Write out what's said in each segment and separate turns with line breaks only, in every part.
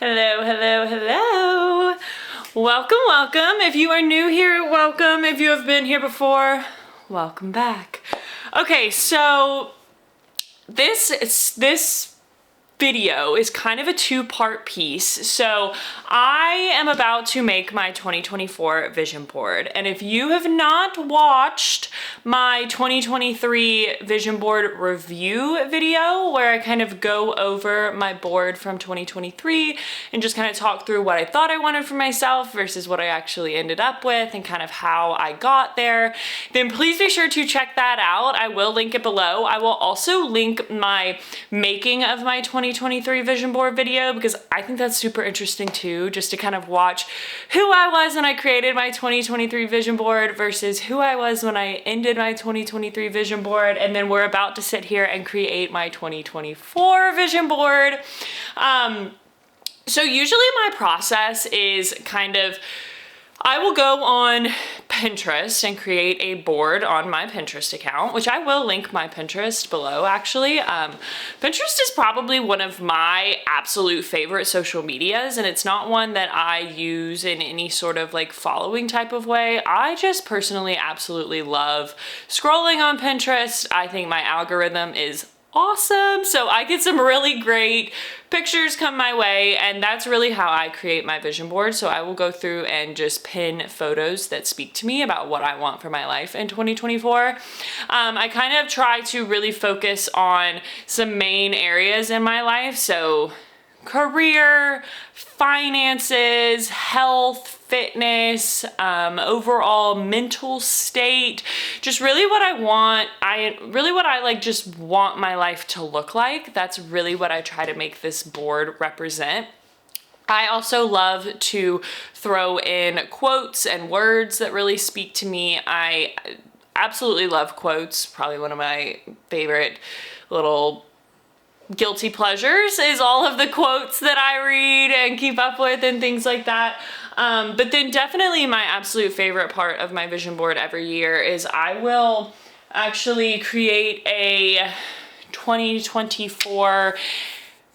Hello, hello, hello. Welcome, welcome. If you are new here, welcome. If you have been here before, welcome back. Okay, so this video is kind of a two-part piece. So I am about to make my 2024 vision board. And if you have not watched my 2023 vision board review video where I kind of go over my board from 2023 and just kind of talk through what I thought I wanted for myself versus what I actually ended up with and kind of how I got there, then please be sure to check that out. I will link it below. I will also link my making of my 2023 vision board video because I think that's super interesting too, just to kind of watch who I was when I created my 2023 vision board versus who I was when I ended my 2023 vision board. And then we're about to sit here and create my 2024 vision board. So usually my process is kind of, I will go on Pinterest and create a board on my Pinterest account, which I will link my Pinterest below actually. Pinterest is probably one of my absolute favorite social medias, and it's not one that I use in any sort of like following type of way. I just personally absolutely love scrolling on Pinterest. I think my algorithm is awesome. So I get some really great pictures come my way, and that's really how I create my vision board. So I will go through and just pin photos that speak to me about what I want for my life in 2024. I kind of try to really focus on some main areas in my life. So career, finances, health, fitness, overall mental state, just really what I want. What I like just want my life to look like. That's really what I try to make this board represent. I also love to throw in quotes and words that really speak to me. I absolutely love quotes. Probably one of my favorite little guilty pleasures is all of the quotes that I read and keep up with and things like that. But then definitely my absolute favorite part of my vision board every year is I will actually create a 2024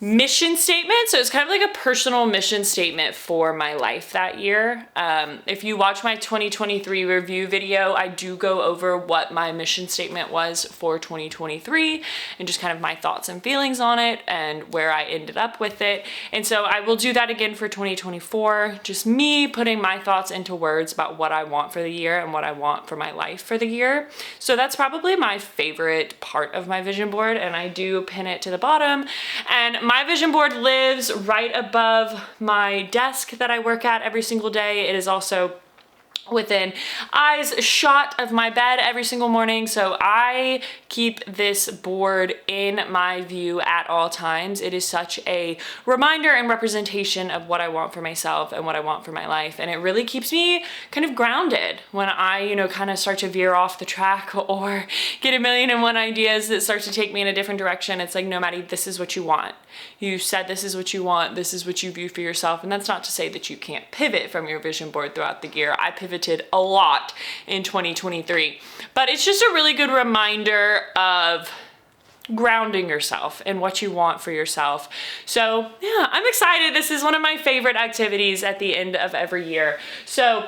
mission statement. So it's kind of like a personal mission statement for my life that year. If you watch my 2023 review video, I do go over what my mission statement was for 2023 and just kind of my thoughts and feelings on it and where I ended up with it. And so I will do that again for 2024, just me putting my thoughts into words about what I want for the year and what I want for my life for the year. So that's probably my favorite part of my vision board, and I do pin it to the bottom. And my vision board lives right above my desk that I work at every single day. It is also within eyes shot of my bed every single morning. So I keep this board in my view at all times. It is such a reminder and representation of what I want for myself and what I want for my life. And it really keeps me kind of grounded when I, kind of start to veer off the track or get a million and one ideas that start to take me in a different direction. It's like, no, Maddie, this is what you want. You said this is what you want. This is what you view for yourself. And that's not to say that you can't pivot from your vision board throughout the year. I pivoted a lot in 2023, but it's just a really good reminder of grounding yourself and what you want for yourself. So yeah, I'm excited. This is one of my favorite activities at the end of every year. So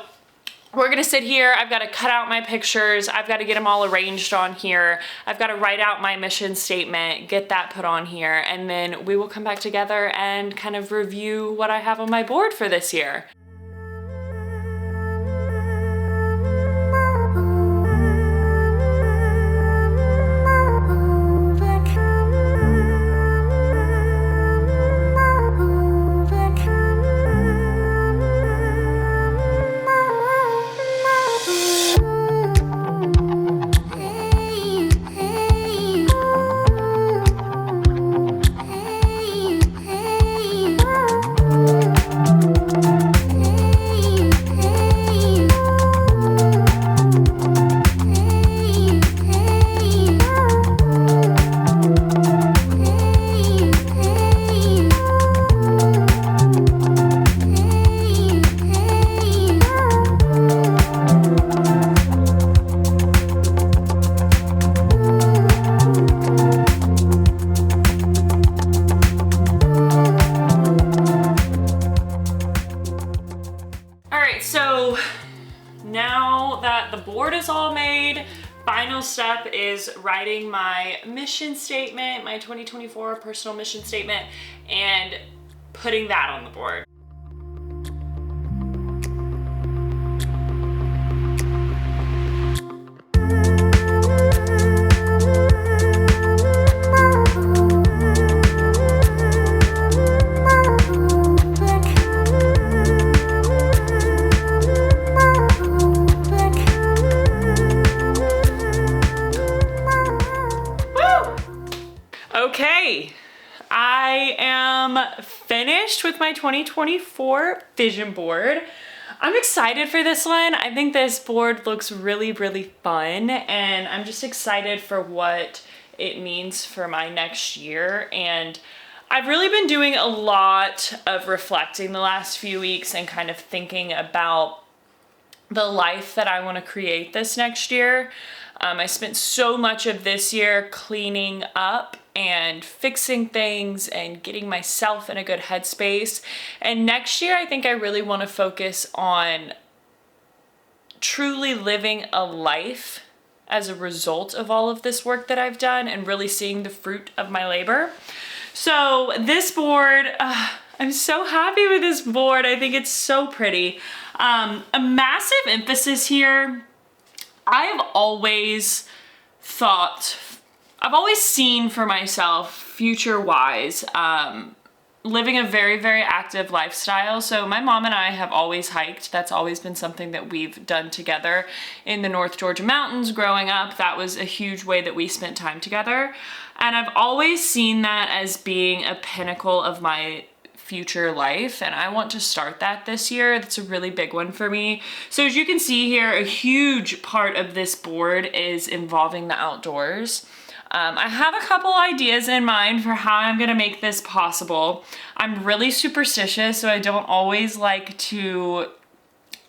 we're gonna sit here. I've got to cut out my pictures. I've got to get them all arranged on here. I've got to write out my mission statement, get that put on here, and then we will come back together and kind of review what I have on my board for this year. that the board is all made, final step is writing my mission statement, my 2024 personal mission statement, and putting that on the board. Okay, I am finished with my 2024 vision board. I'm excited for this one. I think this board looks really, really fun, and I'm just excited for what it means for my next year. And I've really been doing a lot of reflecting the last few weeks and kind of thinking about the life that I want to create this next year. I spent so much of this year cleaning up and fixing things and getting myself in a good headspace. And next year, I think I really want to focus on truly living a life as a result of all of this work that I've done and really seeing the fruit of my labor. So this board, I'm so happy with this board. I think it's so pretty. A massive emphasis here. I have always thought, I've always seen for myself, future-wise, living a very, very active lifestyle. So my mom and I have always hiked. That's always been something that we've done together in the North Georgia mountains growing up. That was a huge way that we spent time together. And I've always seen that as being a pinnacle of my future life, and I want to start that this year. That's a really big one for me. So as you can see here, a huge part of this board is involving the outdoors. I have a couple ideas in mind for how I'm gonna make this possible. I'm really superstitious, so I don't always like to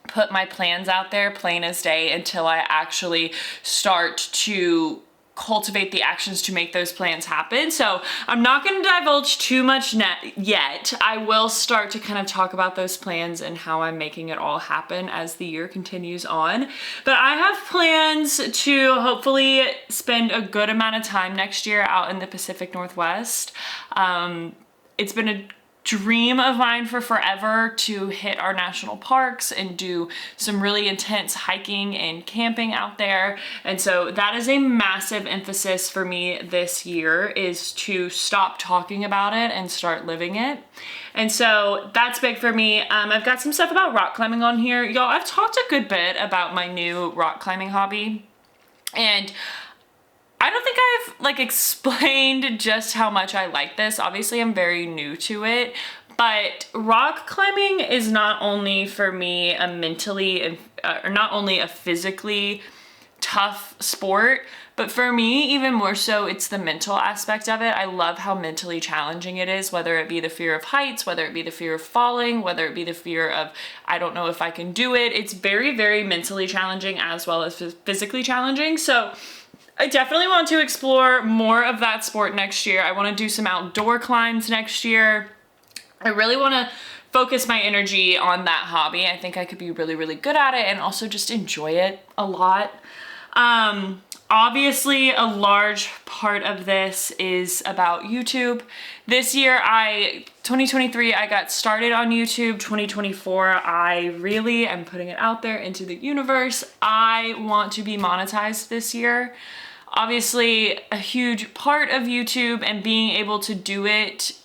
put my plans out there plain as day until I actually start to cultivate the actions to make those plans happen. So I'm not going to divulge too much yet. I will start to kind of talk about those plans and how I'm making it all happen as the year continues on. But I have plans to hopefully spend a good amount of time next year out in the Pacific Northwest. It's been a dream of mine for forever to hit our national parks and do some really intense hiking and camping out there. And so that is a massive emphasis for me this year, is to stop talking about it and start living it. And so that's big for me. I've got some stuff about rock climbing on here. Y'all, I've talked a good bit about my new rock climbing hobby, and I don't think I've explained just how much I like this. Obviously, I'm very new to it, but rock climbing is not only for me a mentally or not only a physically tough sport, but for me, even more so, it's the mental aspect of it. I love how mentally challenging it is, whether it be the fear of heights, whether it be the fear of falling, whether it be the fear of, I don't know if I can do it. It's very, very mentally challenging as well as physically challenging. So I definitely want to explore more of that sport next year. I want to do some outdoor climbs next year. I really want to focus my energy on that hobby. I think I could be really, really good at it and also just enjoy it a lot. Obviously, a large part of this is about YouTube. This year, 2023, I got started on YouTube. 2024, I really am putting it out there into the universe. I want to be monetized this year. Obviously, a huge part of YouTube and being able to do it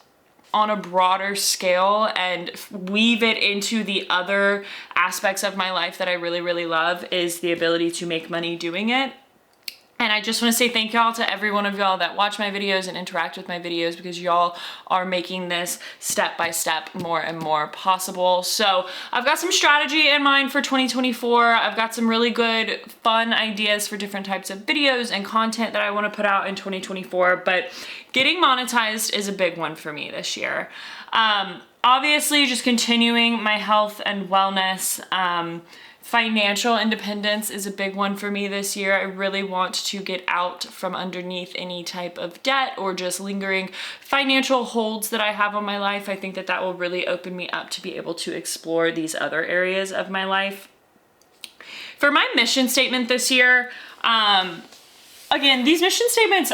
on a broader scale and weave it into the other aspects of my life that I really, really love is the ability to make money doing it. And I just want to say thank y'all to every one of y'all that watch my videos and interact with my videos, because y'all are making this step by step more and more possible. So I've got some strategy in mind for 2024. I've got some really good, fun ideas for different types of videos and content that I want to put out in 2024. But getting monetized is a big one for me this year. Obviously, just continuing my health and wellness. Financial independence is a big one for me this year. I really want to get out from underneath any type of debt or just lingering financial holds that I have on my life. I think that that will really open me up to be able to explore these other areas of my life. For my mission statement this year, again, these mission statements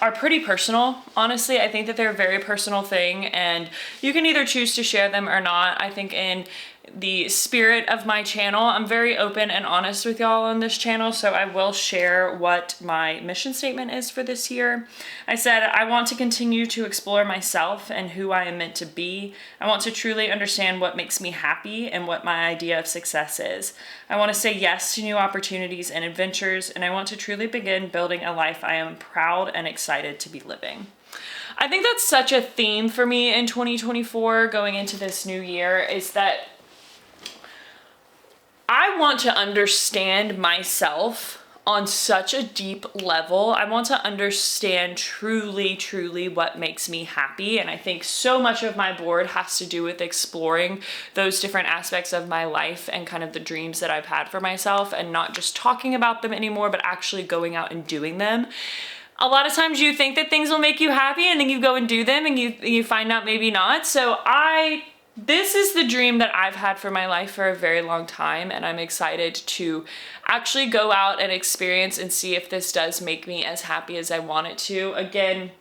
are pretty personal. Honestly, I think that they're a very personal thing, and you can either choose to share them or not. I think in the spirit of my channel, I'm very open and honest with y'all on this channel, so I will share what my mission statement is for this year. I said, I want to continue to explore myself and who I am meant to be. I want to truly understand what makes me happy and what my idea of success is. I want to say yes to new opportunities and adventures, and I want to truly begin building a life I am proud and excited to be living. I think that's such a theme for me in 2024 going into this new year, is that I want to understand myself on such a deep level. I want to understand truly what makes me happy. And I think so much of my board has to do with exploring those different aspects of my life and kind of the dreams that I've had for myself, and not just talking about them anymore, but actually going out and doing them. A lot of times you think that things will make you happy, and then you go and do them and you find out maybe not. So this is the dream that I've had for my life for a very long time, and I'm excited to actually go out and experience and see if this does make me as happy as I want it to. Again,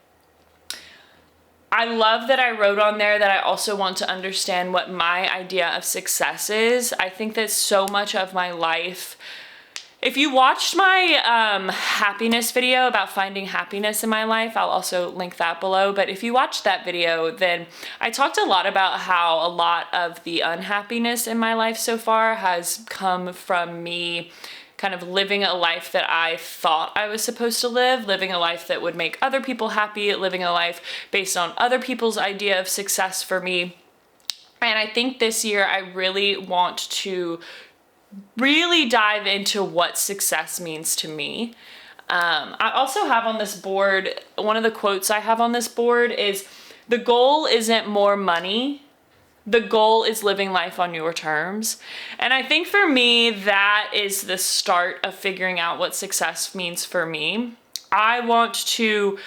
I love that I wrote on there that I also want to understand what my idea of success is. I think that so much of my life, if you watched my happiness video about finding happiness in my life, I'll also link that below. But if you watched that video, then I talked a lot about how a lot of the unhappiness in my life so far has come from me kind of living a life that I thought I was supposed to live, living a life that would make other people happy, living a life based on other people's idea of success for me. And I think this year I really want to really dive into what success means to me. I also have on this board, one of the quotes I have on this board is, the goal isn't more money, the goal is living life on your terms. And I think for me, that is the start of figuring out what success means for me. I want to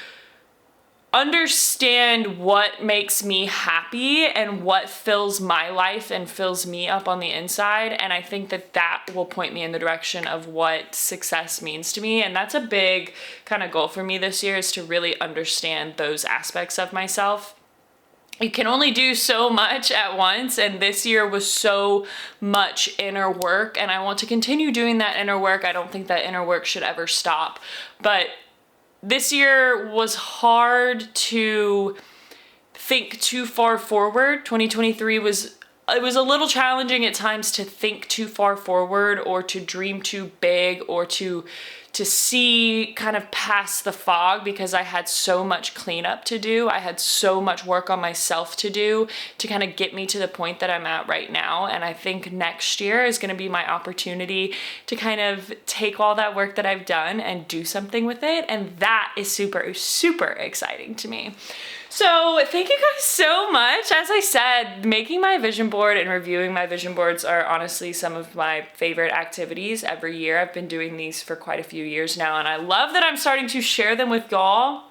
understand what makes me happy and what fills my life and fills me up on the inside. And I think that that will point me in the direction of what success means to me. And that's a big kind of goal for me this year, is to really understand those aspects of myself. You can only do so much at once, and this year was so much inner work, and I want to continue doing that inner work. I don't think that inner work should ever stop, but this year was hard to think too far forward. 2023 was a little challenging at times to think too far forward, or to dream too big, or to see kind of past the fog, because I had so much cleanup to do. I had so much work on myself to do to kind of get me to the point that I'm at right now. And I think next year is going to be my opportunity to kind of take all that work that I've done and do something with it. And that is super exciting to me. So thank you guys so much. As I said, making my vision board and reviewing my vision boards are honestly some of my favorite activities every year. I've been doing these for quite a few years now, and I love that I'm starting to share them with y'all.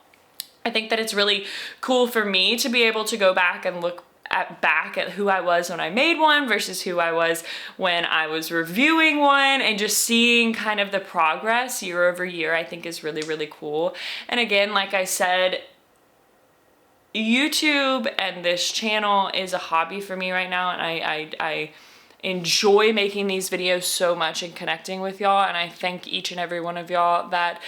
I think that it's really cool for me to be able to go back and look back at who I was when I made one versus who I was when I was reviewing one, and just seeing kind of the progress year over year, I think is really cool. And again, like I said, YouTube and this channel is a hobby for me right now, and I enjoy making these videos so much and connecting with y'all, and I thank each and every one of y'all that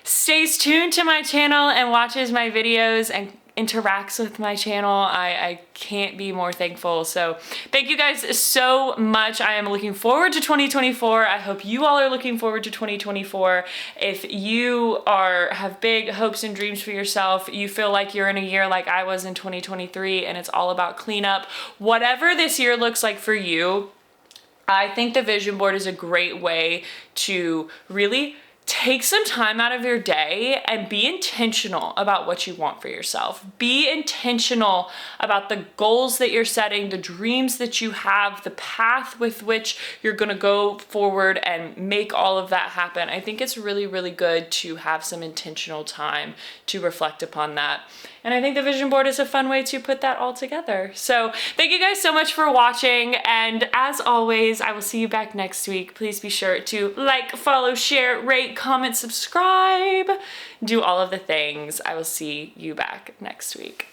stays tuned to my channel and watches my videos and interacts with my channel. I can't be more thankful. So thank you guys so much. I am looking forward to 2024. I hope you all are looking forward to 2024. If you have big hopes and dreams for yourself, you feel like you're in a year like I was in 2023 and it's all about cleanup, whatever this year looks like for you, I think the vision board is a great way to really take some time out of your day and be intentional about what you want for yourself. Be intentional about the goals that you're setting, the dreams that you have, the path with which you're gonna go forward and make all of that happen. I think it's really good to have some intentional time to reflect upon that. And I think the vision board is a fun way to put that all together. So thank you guys so much for watching. And as always, I will see you back next week. Please be sure to like, follow, share, rate, comment, subscribe, do all of the things. I will see you back next week.